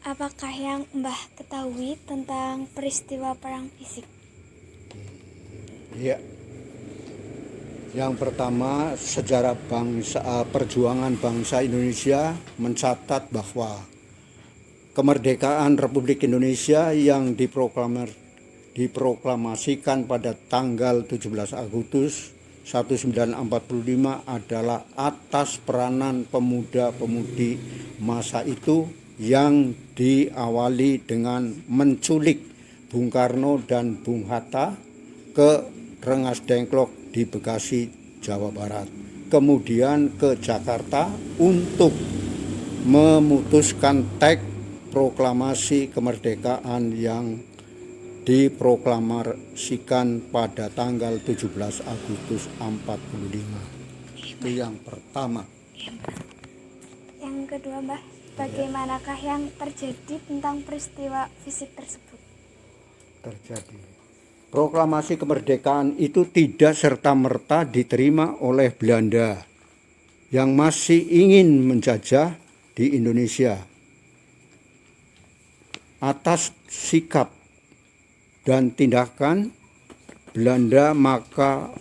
Apakah yang Mbah ketahui tentang peristiwa perang fisik? Ya, yang pertama sejarah perjuangan bangsa Indonesia mencatat bahwa kemerdekaan Republik Indonesia yang diproklamasikan pada tanggal 17 Agustus 1945 adalah atas peranan pemuda-pemudi masa itu yang diawali dengan menculik Bung Karno dan Bung Hatta ke Rengas Dengklok di Bekasi, Jawa Barat. Kemudian ke Jakarta untuk memutuskan teks proklamasi kemerdekaan yang diproklamasikan pada tanggal 17 Agustus 45. Itu yang pertama. Yang kedua, Mbah, bagaimanakah yang terjadi tentang peristiwa fisik tersebut? Proklamasi kemerdekaan itu tidak serta-merta diterima oleh Belanda yang masih ingin menjajah di Indonesia. Atas sikap dan tindakan Belanda, maka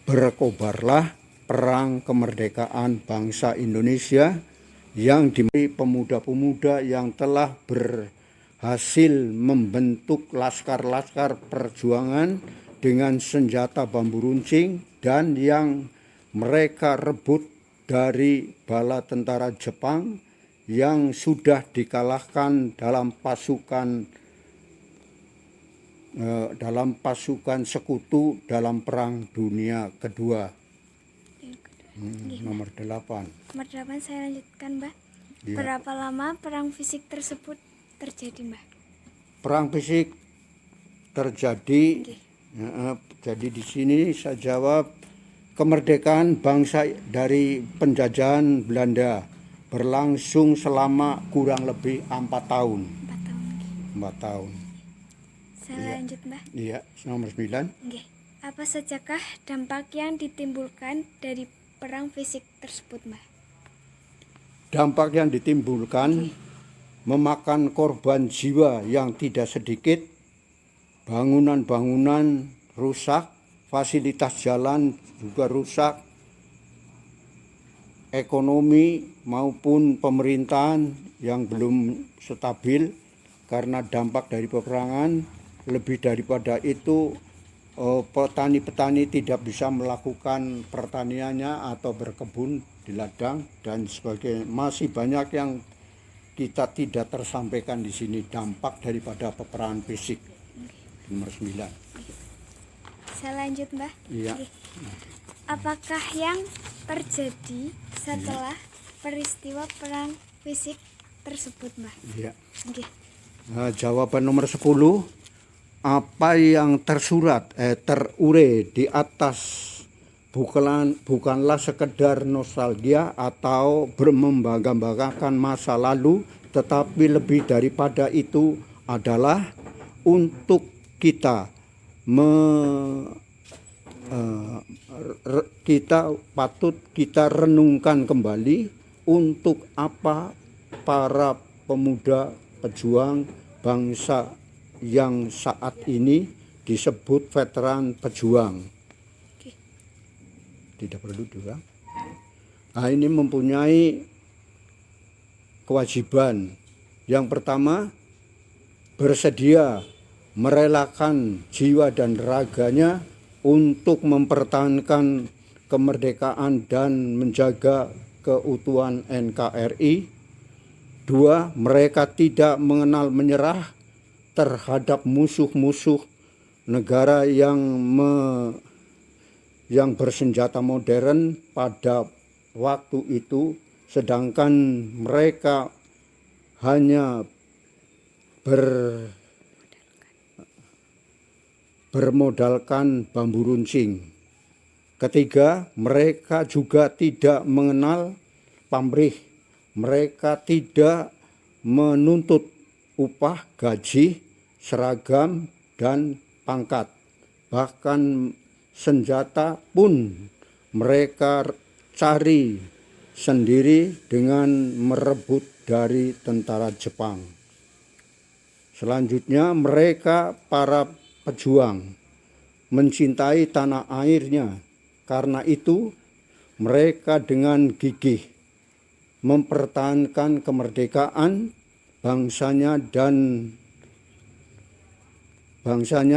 berkobarlah perang kemerdekaan bangsa Indonesia yang dimulai pemuda-pemuda yang telah berhasil membentuk laskar-laskar perjuangan dengan senjata bambu runcing dan yang mereka rebut dari bala tentara Jepang yang sudah dikalahkan dalam pasukan sekutu dalam Perang Dunia Kedua. Nomor 8. Nomor 8 saya lanjutkan, Mbah. Ya. Berapa lama perang fisik tersebut terjadi, Mbah? Perang fisik terjadi. Jadi di sini saya jawab kemerdekaan bangsa dari penjajahan Belanda berlangsung selama kurang lebih 4 tahun. 4 tahun. 4 tahun. Saya lanjut, Mbah. Iya, nomor 9. Apa sajakah dampak yang ditimbulkan dari perang fisik tersebut, Mbah? Dampak yang ditimbulkan memakan korban jiwa yang tidak sedikit, bangunan-bangunan rusak, fasilitas jalan juga rusak, ekonomi maupun pemerintahan yang belum stabil karena dampak dari peperangan. Lebih daripada itu, petani-petani tidak bisa melakukan pertaniannya atau berkebun di ladang dan sebagainya. Masih banyak yang kita tidak tersampaikan di sini dampak daripada peperangan fisik. Nomor 9. Saya lanjut, Mbah. Iya. Apakah yang terjadi setelah peristiwa perang fisik tersebut, Mbah? Iya. Jawaban nomor 10. Apa yang terure di atas bukanlah sekedar nostalgia atau membangga-banggakan masa lalu, tetapi lebih daripada itu adalah untuk kita patut kita renungkan kembali untuk apa para pemuda pejuang bangsa yang saat ini disebut veteran pejuang. Tidak perlu juga. Nah, ini mempunyai kewajiban. Yang pertama, bersedia merelakan jiwa dan raganya untuk mempertahankan kemerdekaan dan menjaga keutuhan NKRI. 2, mereka tidak mengenal menyerah terhadap musuh-musuh negara yang bersenjata modern pada waktu itu, sedangkan mereka hanya bermodalkan bambu runcing. Ketiga, mereka juga tidak mengenal pamrih. Mereka tidak menuntut upah, gaji, seragam, dan pangkat. Bahkan senjata pun mereka cari sendiri dengan merebut dari tentara Jepang. Selanjutnya mereka para pejuang mencintai tanah airnya. Karena itu mereka dengan gigih mempertahankan kemerdekaan bangsanya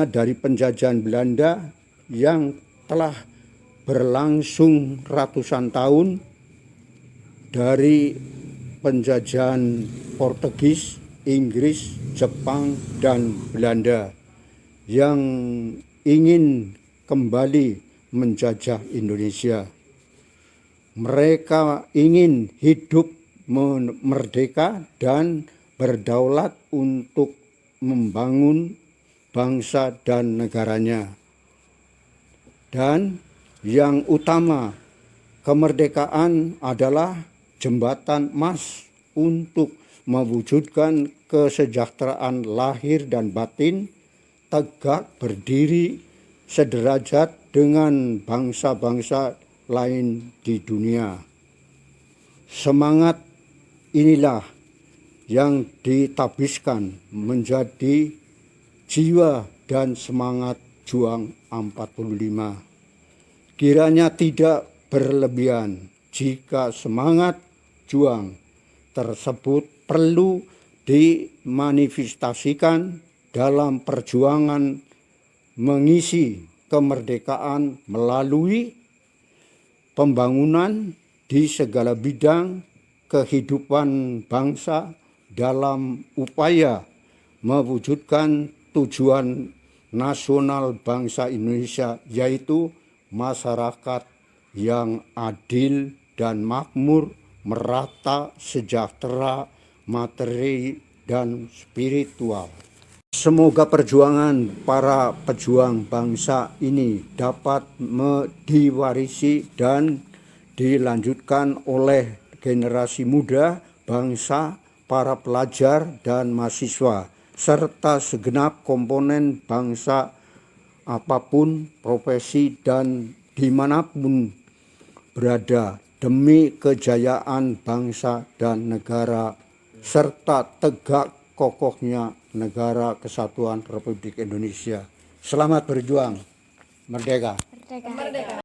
dari penjajahan Belanda yang telah berlangsung ratusan tahun dari penjajahan Portugis, Inggris, Jepang, dan Belanda yang ingin kembali menjajah Indonesia. Mereka ingin hidup merdeka dan berdaulat untuk membangun bangsa dan negaranya. Dan yang utama, kemerdekaan adalah jembatan emas untuk mewujudkan kesejahteraan lahir dan batin, tegak berdiri sederajat dengan bangsa-bangsa lain di dunia. Semangat inilah yang ditabiskan menjadi jiwa dan semangat juang 45. Kiranya tidak berlebihan jika semangat juang tersebut perlu dimanifestasikan dalam perjuangan mengisi kemerdekaan melalui pembangunan di segala bidang kehidupan bangsa dalam upaya mewujudkan tujuan nasional bangsa Indonesia, yaitu masyarakat yang adil dan makmur, merata, sejahtera, materi, dan spiritual. Semoga perjuangan para pejuang bangsa ini dapat diwarisi dan dilanjutkan oleh generasi muda bangsa, para pelajar dan mahasiswa, serta segenap komponen bangsa apapun profesi dan dimanapun berada, demi kejayaan bangsa dan negara serta tegak kokohnya negara kesatuan Republik Indonesia. Selamat berjuang, merdeka. Merdeka.